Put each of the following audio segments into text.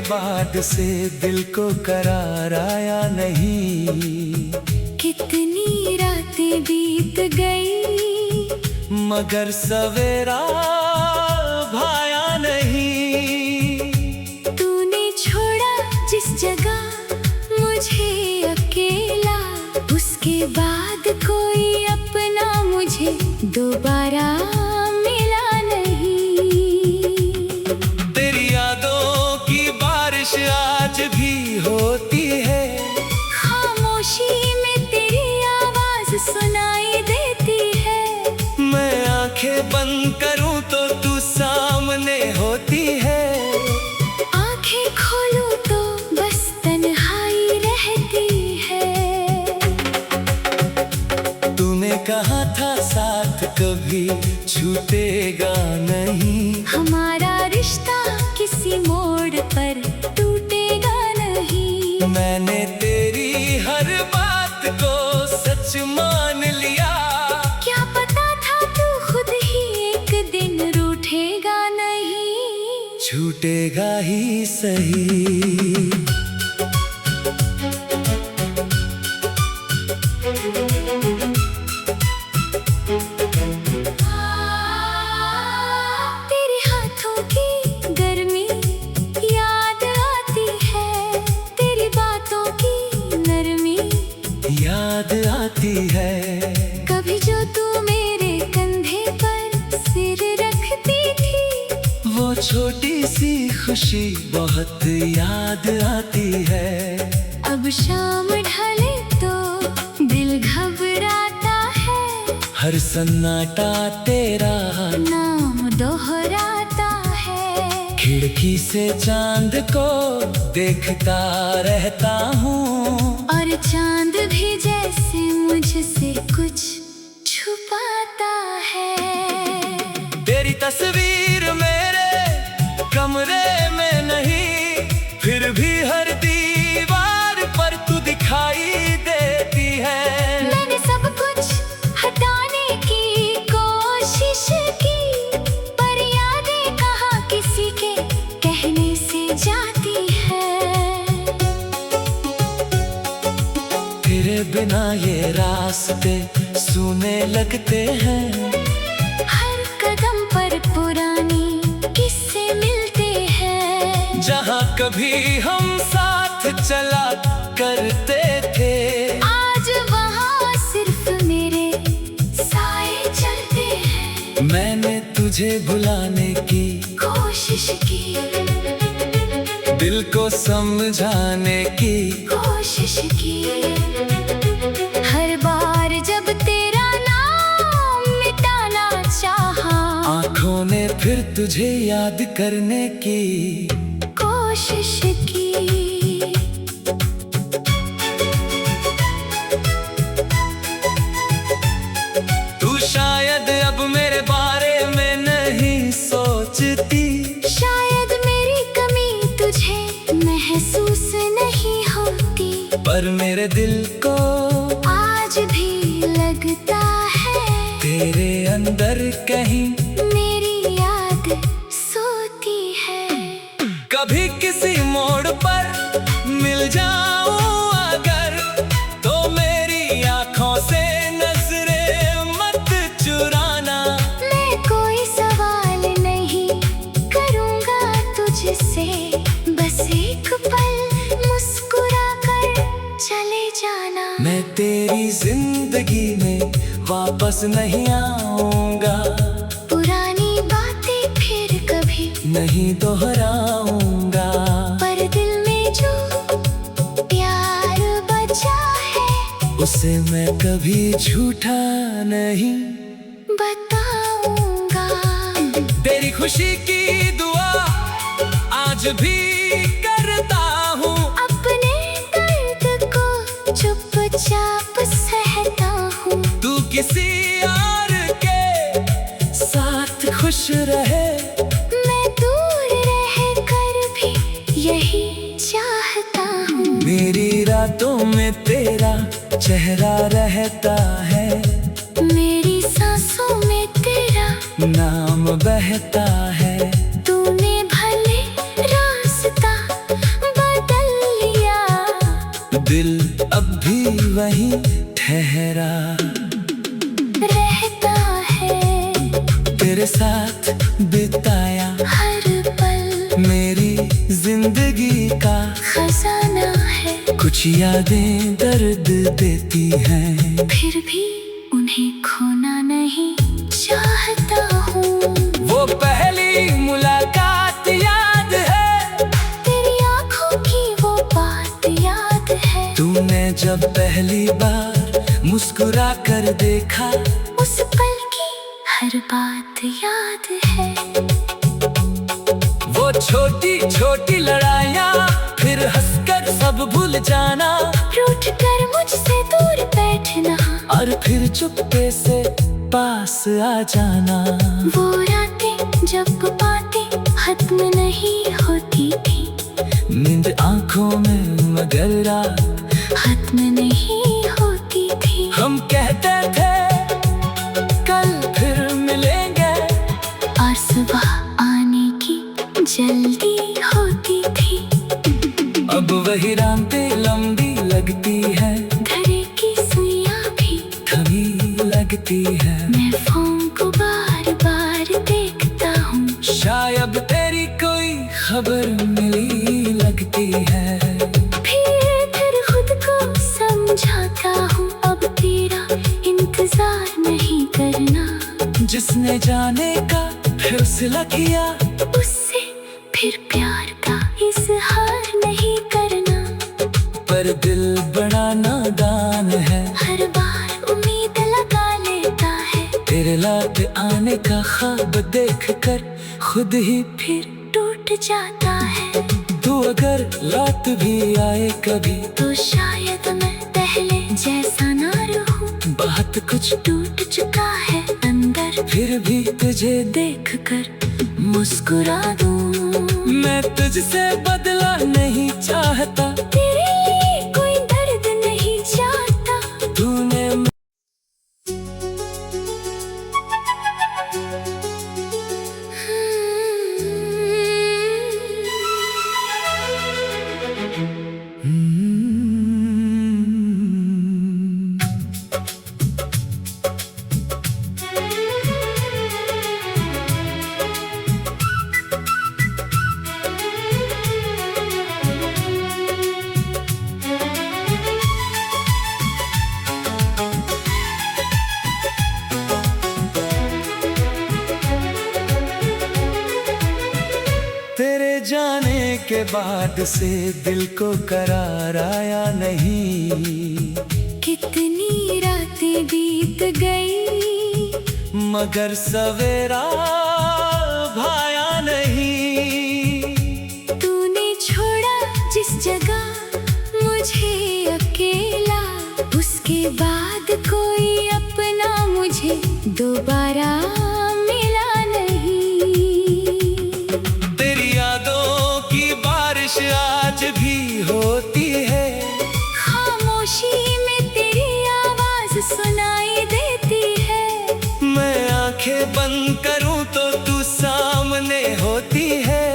बाद से दिल को करार आया नहीं। कितनी रातें बीत गई मगर सवेरा भाया नहीं। तूने छोड़ा जिस जगह मुझे अकेला, उसके बाद कोई अपना मुझे दोबारा मिला नहीं। तेरी यादों की बारिश आज भी होती है, खामोशी में तेरी आवाज सुनाई देती है। मैं आंखें बंद करूं तो तू सामने होती है। आंखें खोलूं तो बस तन्हाई रहती है। तूने कहा था साथ कभी छूटेगा नहीं, हमारा रिश्ता किसी मोड़ पर टूटेगा नहीं। मैंने तेरी हर बात को सच मान लिया। क्या पता था तू खुद ही एक दिन रूठेगा नहीं। छूटेगा ही सही। तेरे हाथों की गर्मी याद आती है, तेरी बातों की नरमी याद आती है। कभी जो तू मेरे कंधे पर सिर रखती थी, वो छोटी सी खुशी बहुत याद आती है। अब शाम ढले तो दिल घबराता है, हर सन्नाटा तेरा नाम दोहराता है। खिड़की से चांद को देखता रहता हूँ, और चांद भी जैसे मुझसे कुछ छुपाता है। तेरी तस्वीर मेरे कमरे में नहीं, फिर भी हर दीवार पर तू दिखाई देती है। मैंने सब कुछ हटाने की कोशिश की, पर यादें कहाँ किसी के कहने से जाती है। तेरे बिना ये रास्ते सूने लगते हैं, हर कदम पर पुरानी किस्से मिलते हैं। जहाँ कभी हम साथ चला करते थे, आज वहाँ सिर्फ मेरे साए चलते हैं। मैंने तुझे भुलाने की कोशिश की, दिल को समझाने की कोशिश की। हर बार जब तेरा नाम मिटाना चाहा, आँखों ने फिर तुझे याद करने की कोशिश की। तू शायद अब मेरे बारे में नहीं सोचती, शायद मेरी कमी तुझे महसूस नहीं होती, पर मेरे दिल को आज भी लगता है तेरे अंदर कहीं मेरी याद सोती है। कभी किसी मोड़ पर मिल जाऊं अगर, तो मेरी आँखों से नजरें मत चुराना। मैं कोई सवाल नहीं करूँगा तुझसे, बस एक पल मुस्कुरा कर चले जाना। मैं तेरी जिंदगी में वापस नहीं आऊंगा, पुरानी बातें फिर कभी नहीं दोहराऊंगा। पर दिल में जो प्यार बचा है, उसे मैं कभी झूठा नहीं बताऊंगा। तेरी खुशी की दुआ आज भी करता हूँ, अपने दर्द को चुपचाप सहता हूँ। तू किसी और के साथ खुश रहे, मैं दूर रह कर भी यही चाहता हूँ। मेरी रातों में तेरा चेहरा रहता है, मेरी सांसों में तेरा नाम बहता है। तूने भले रास्ता वहीं ठहरा रहता है, तेरे साथ बिताया हर पल मेरी जिंदगी का खजाना है। कुछ यादें दर्द देती हैं, फिर भी उन्हें खोना नहीं चाहता हूँ। वो पहली मुलाकात याद है, तेरी आँखों की वो बात याद है। तूने जब पहली बार मुस्कुरा कर देखा, उस पल की हर बात याद है। वो छोटी छोटी लड़ाइयाँ, फिर हंसकर सब भूल जाना, रूठ कर मुझसे दूर बैठना, और फिर चुपके से पास आ जाना। वो रातें जब बातें खत्म नहीं होती थी, नींद आंखों में मगर रात खत्म नहीं होती थी। हम कहते थे कल फिर मिलेंगे, और सुबह आने की जल्दी होती थी। अब वही रातें लंबी लगती है, घड़ी की सुइयां भी थमी लगती है। मैं फोन को बार बार देखता हूँ, शायद तेरी कोई खबर मिली लगती है। फिर खुद को समझाता हूँ, अब तेरा इंतजार नहीं करना। जिसने जाने का फैसला किया, उससे फिर प्यार का इजहार नहीं करना। पर दिल बड़ा नादान है, हर बार उम्मीद लगा लेता है, तेरे लौट आने का ख्वाब देखकर खुद ही फिर टूट जाता है। तू अगर लौट भी आए कभी, तो शायद मैं पहले जैसा ना रहूं। बात कुछ टूट चुका है अंदर, फिर भी तुझे देख कर मुस्कुरा दूं। मैं तुझसे बदला नहीं चाहता, तेरे लिए कोई दर्द नहीं चाहता। तूने तेरे जाने के बाद से दिल को करार आया नहीं। कितनी रातें बीत गई, मगर सवेरा भाया नहीं। तूने छोड़ा जिस जगह मुझे अकेला, उसके बाद कोई अपना मुझे दोबारा मिला नहीं। तेरी यादों की बारिश आज भी होती है, खामोशी में तेरी आवाज सुनाई देती है। मैं आंखें बंद करूं तो तू सामने होती है।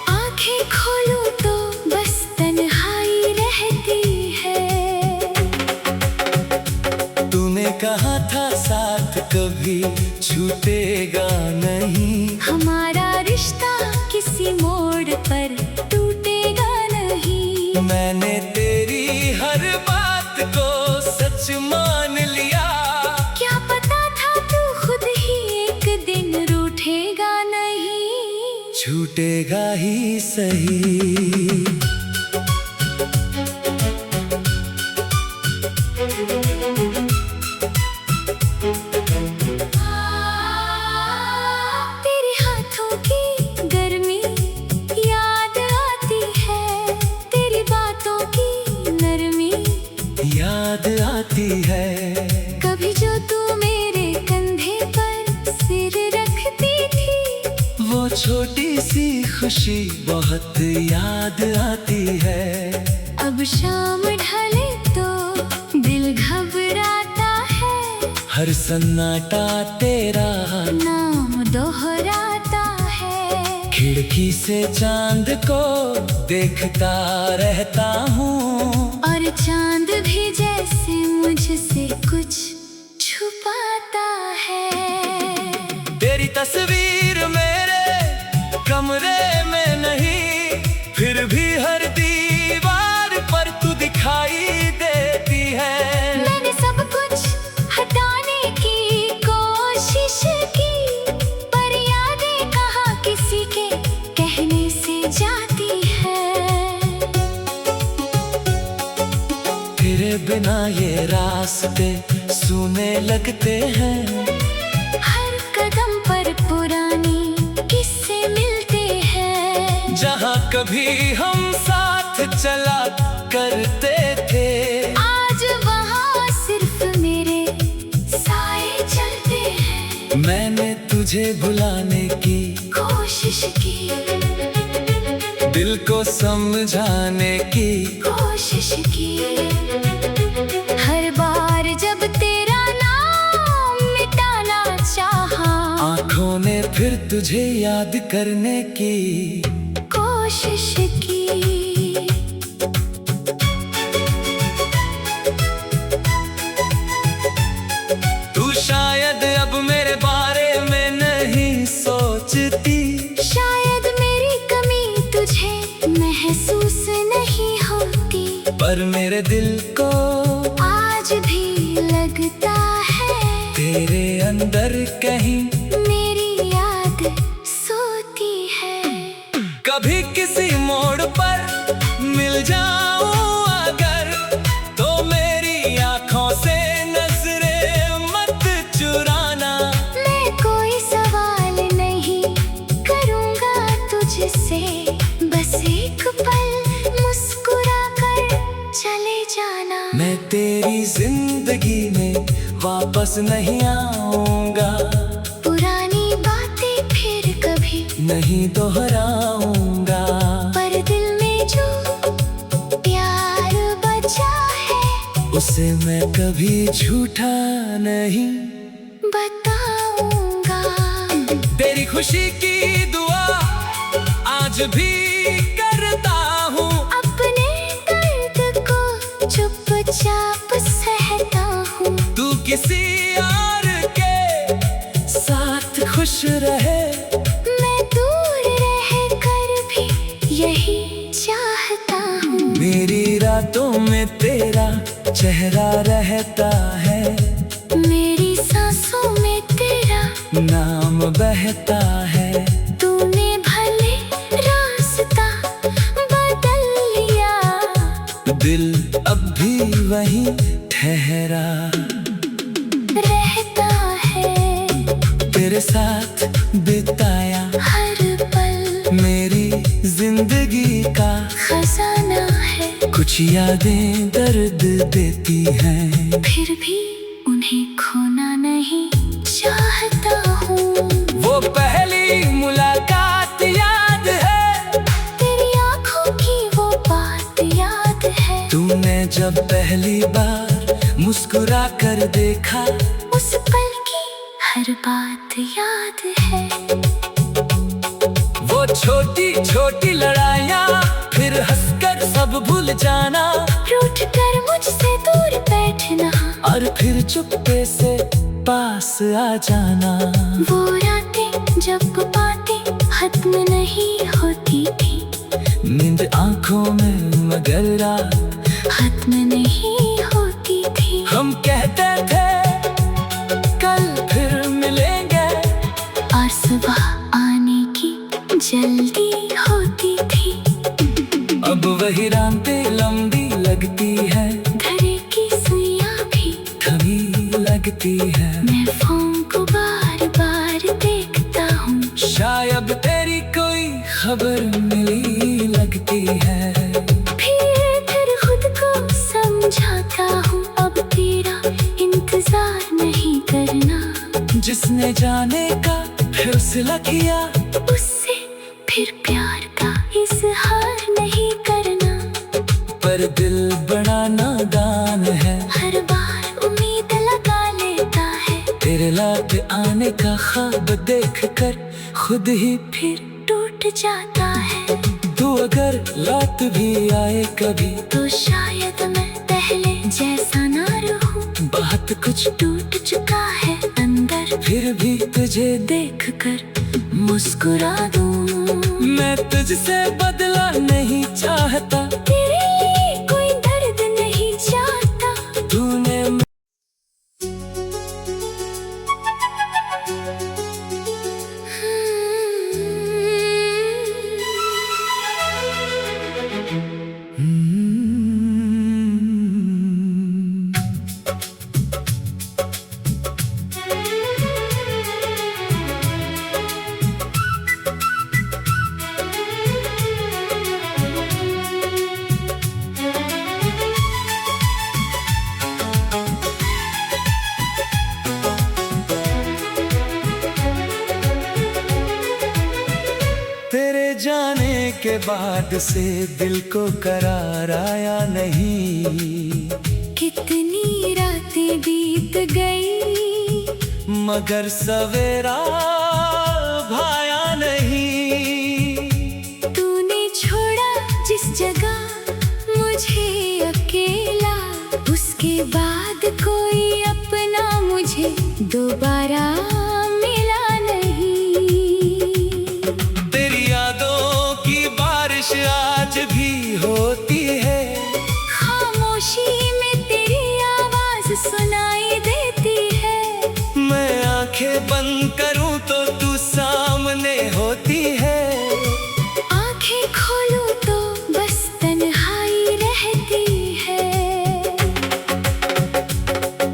आंखें खोलूं तो बस तन्हाई रहती है। तूने कहा था साथ कभी छूटेगा नहीं, हमारा रिश्ता किसी मोड़ पर टूटेगा नहीं। मैंने तेरी हर बात को सच मान लिया। क्या पता था तू खुद ही एक दिन रूठेगा नहीं। छूटेगा ही सही। तेरे हाथों की गर्मी याद आती है, तेरी बातों की नरमी याद आती है। कभी जो तू मेरे कंधे पर सिर रखती थी, वो छोटी सी खुशी बहुत याद आती है। अब शाम ढले तो दिल घबराता है, हर सन्नाटा तेरा नाम दोहराता है। खिड़की से चांद को देखता रहता हूँ, और और चांद भी जैसे मुझसे कुछ छुपाता है। तेरी तस्वीर मेरे कमरे में नहीं, फिर भी हर दीवार पर तू दिखाई देती है। मैंने सब कुछ हटाने की कोशिश की, पर यादें कहाँ किसी के कहने से जाती है। तेरे बिना ये रास्ते सूने लगते हैं, हर कदम पर पुरानी किस्से मिलते हैं। जहाँ कभी हम साथ चला करते थे, आज वहाँ सिर्फ मेरे साए चलते हैं। मैंने तुझे भुलाने की कोशिश की, दिल को समझाने की कोशिश की। हर बार जब तेरा नाम मिटाना चाहा, आँखों ने फिर तुझे याद करने की कोशिश की। तू शायद अब मेरे बारे में नहीं सोचती, शायद मेरी कमी तुझे महसूस नहीं होती, पर मेरे दिल को आज भी लगता है तेरे अंदर कहीं मेरी याद सोती है। कभी किसी मोड़ पर मिल जाऊं अगर, तो मेरी आँखों से नजरें मत चुराना। मैं कोई सवाल नहीं करूँगा तुझसे, बस एक पल मुस्कुरा कर चले जाना। मैं तेरी जिंदगी में वापस नहीं आऊंगा, पुरानी बातें फिर कभी नहीं दोहराऊंगा, पर दिल में जो प्यार बचा है उसे मैं कभी झूठा नहीं बताऊंगा। तेरी खुशी की दुआ आज भी करता हूँ, अपने दर्द को चुपचाप सहता हूँ। तू किसी और के साथ खुश रहे, मैं दूर रह कर भी यही चाहता हूँ। मेरी रातों में तेरा चेहरा रहता है, मेरी सांसों में तेरा नाम बहता है। तूने भले रास्ता बदल लिया, दिल अब भी वहीं ठहरा रहता है। तेरे साथ बिताया हर पल मेरी जिंदगी का खजाना है, कुछ यादें दर्द देती हैं, फिर भी उन्हें खोना नहीं चाहता हूँ। वो पहली मुलाकात याद है, तेरी आँखों की वो बात याद है, तूने जब पहली बार मुस्कुरा कर देखा, उस पल की हर बात याद है। वो छोटी छोटी लड़ाइयाँ फिर हंसकर सब भूल जाना, रूठ कर मुझसे दूर बैठना और फिर चुपके से पास आ जाना। वो रातें जब बातें खत्म नहीं होती थी, नींद आंखों में मगर रात खत्म नहीं होती थी। हम कहते थे कल फिर मिलेंगे, और सुबह आने की जल्दी होती थी। अब वही रातें लंबी लगती है, घड़ी की सुइयां भी थमी लगती है। मैं फोन को बार बार देखता हूँ, शायद तेरी कोई खबर मिली लगती है। फिर खुद को समझाता हूँ, अब तेरा इंतजार नहीं करना। जिसने जाने का फैसला किया, उससे फिर प्यार का इजहार नहीं करना। पर दिल बड़ा नादान है, हर बार उम्मीद लगा लेता है, तेरे लौट आने का ख्वाब देख कर खुद ही फिर टूट जाता है। तू अगर लौट भी आए कभी, तो शायद मैं बहुत कुछ टूट चुका है अंदर, फिर भी तुझे देखकर मुस्कुरा दूं। मैं तुझसे बदला नहीं चाहता, तेरे लिए कोई दर्द नहीं चाहता। तूने तेरे जाने के बाद से दिल को करार आया नहीं। कितनी रातें बीत गई, मगर सवेरा भाया नहीं। तूने छोड़ा जिस जगह मुझे अकेला, उसके बाद कोई अपना मुझे दोबारा मिला नहीं। तेरी यादों की बारिश आज भी होती है, खामोशी में तेरी आवाज सुनाई देती है। मैं आंखें बंद करूं तो तू सामने होती है, आंखें खोलूं तो बस तन्हाई रहती है।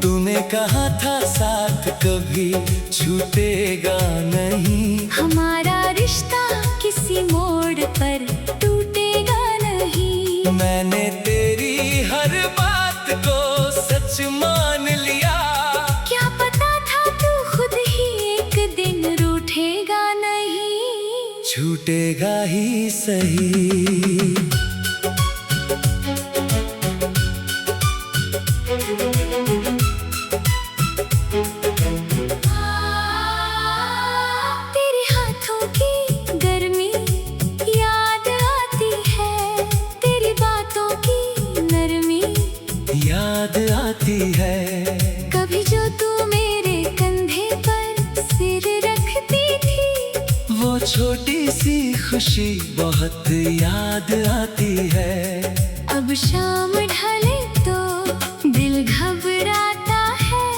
तूने कहा था साथ कभी छूटेगा नहीं, हमारा रिश्ता किसी मोड़ पर टूटेगा नहीं। मैंने तेरी हर बात को सच मान लिया। क्या पता था तू खुद ही एक दिन रूठेगा नहीं। छूटेगा ही सही। तेरे हाथों की गर्मी याद आती है, तेरी बातों की नरमी याद आती है। कभी जो तू मेरे कंधे पर सिर रखती थी, वो छोटी सी खुशी बहुत याद आती है। अब शाम ढले तो दिल घबराता है,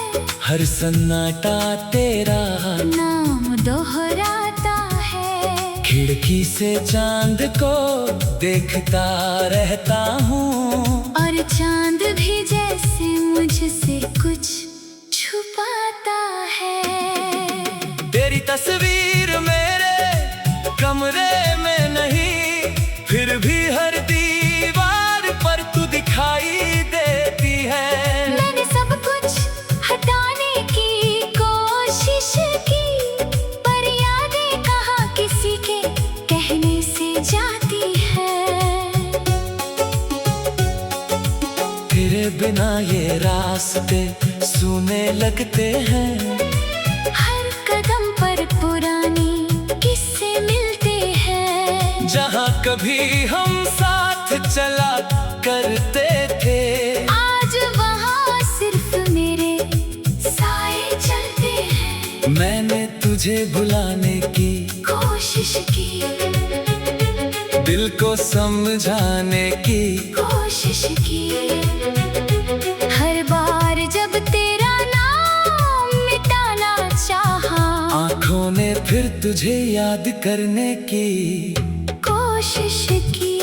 हर सन्नाटा तेरा नाम दोहराता है। खिड़की से चांद को देखता रहता हूँ, और चांद भी जैसे मुझसे कुछ छुपाता है। तेरी तस्वीर मेरे कमरे में नहीं, फिर भी हर दीवार पर तू दिखाई देती है। मैंने सब कुछ हटाने की कोशिश की, पर यादें कहाँ किसी के कहने से जाती है। तेरे बिना ये रास्ते सूने लगते हैं, हर कदम पर पुरानी किस्से मिलते हैं। जहाँ कभी हम साथ चला करते थे, आज वहाँ सिर्फ मेरे साए चलते हैं। मैंने तुझे भुलाने की कोशिश की, दिल को समझाने की कोशिश की। हर बार जब तेरा नाम मिटाना चाहा, आँखों ने फिर तुझे याद करने की कोशिश की।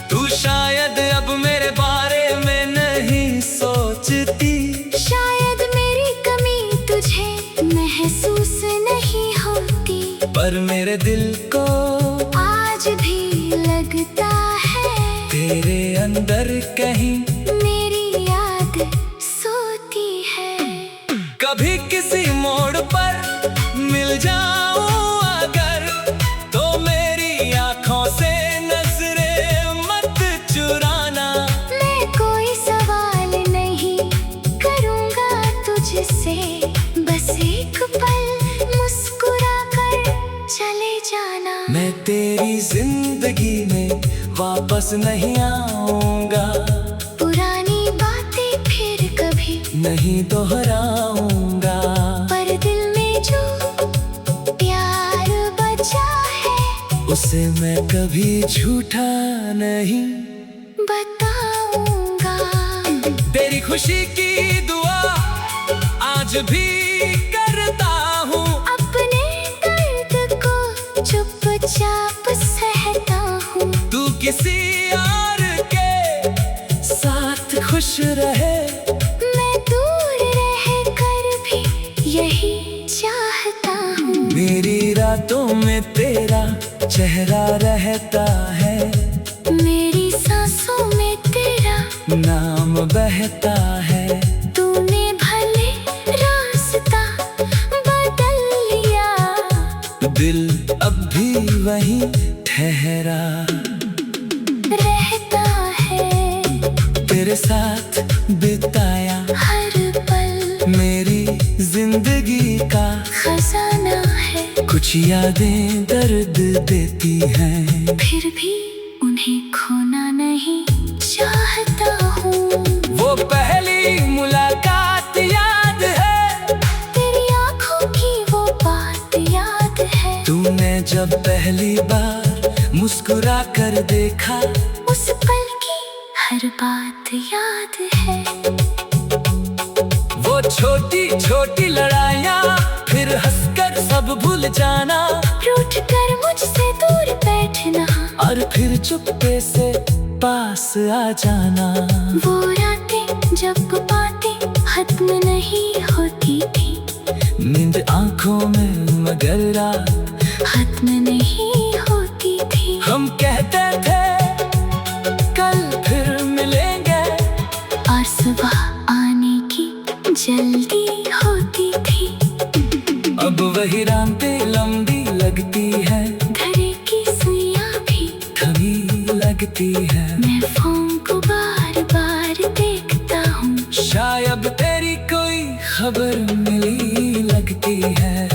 तू शायद अब मेरे बारे में नहीं सोचती, शायद मेरी कमी तुझे महसूस नहीं होती, पर मेरे दिल को आज भी लगता है तेरे अंदर कहीं मेरी याद सोती है। कभी किसी मोड़ पर मिल जाऊं अगर, तो मेरी आँखों से नजरें मत चुराना। मैं कोई सवाल नहीं करूँगा तुझसे, बस एक पल मुस्कुरा कर चले जाना। मैं तेरी जिंदगी में वापस नहीं आऊंगा, पुरानी बातें फिर कभी नहीं दोहराऊंगा। पर दिल में जो प्यार बचा है उसे मैं कभी झूठा नहीं बताऊंगा। तेरी खुशी की दुआ आज भी करता हूँ, अपने दर्द को चुपचाप सहता हूँ। तू किसी और के साथ खुश रहे, मैं दूर रह कर भी यही चाहता हूँ। मेरी रातों में तेरा चेहरा रहता है, मेरी सांसों में तेरा नाम बहता है। तूने भले रास्ता बदल लिया, दिल अब भी वहीं ठहरा रहता है। तेरे साथ बिताया हर पल मेरी जिंदगी का खजाना है। कुछ यादें दर्द देती हैं, फिर भी उन्हें खोना नहीं चाहता हूँ। वो पहली मुलाकात याद है, तेरी आँखों की वो बात याद है। तूने जब पहली बार मुस्कुरा कर देखा, उस पल की हर बात याद है। वो छोटी छोटी लड़ाइयाँ फिर हंसकर सब भूल जाना, रूठ कर मुझसे दूर बैठना और फिर चुपके से पास आ जाना। वो रातें जब बातें खत्म नहीं होती थी, नींद आंखों में मगर रात खत्म नहीं होती थी। हम कहते थे कल फिर मिलेंगे, और सुबह आने की जल्दी होती थी। अब वही रातें लंबी लगती है, घड़ी की सुइयां भी थमी लगती है। मैं फोन को बार बार देखता हूँ, शायद तेरी कोई खबर मिली लगती है।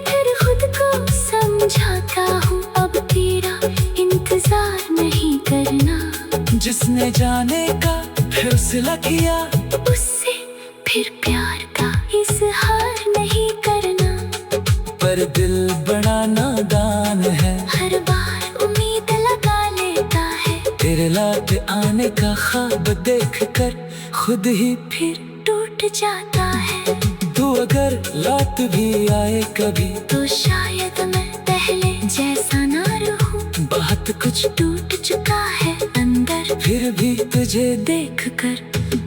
फिर खुद को समझाता हूँ, अब तेरा इंतजार नहीं करना। जिसने जाने का फैसला किया, उससे फिर प्यार का इजहार नहीं करना। पर दिल बड़ा नादान है, हर बार उम्मीद लगा लेता है। तेरे लौट आने का ख्वाब देख कर खुद ही फिर टूट जाता है। तू अगर लौट भी आए कभी, तो शायद मैं पहले जैसा ना रहूं। बात कुछ टूट चुका है अंदर, फिर भी तुझे देख कर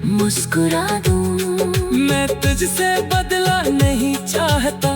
मुस्कुरा दूं। मैं तुझसे बदला नहीं चाहता,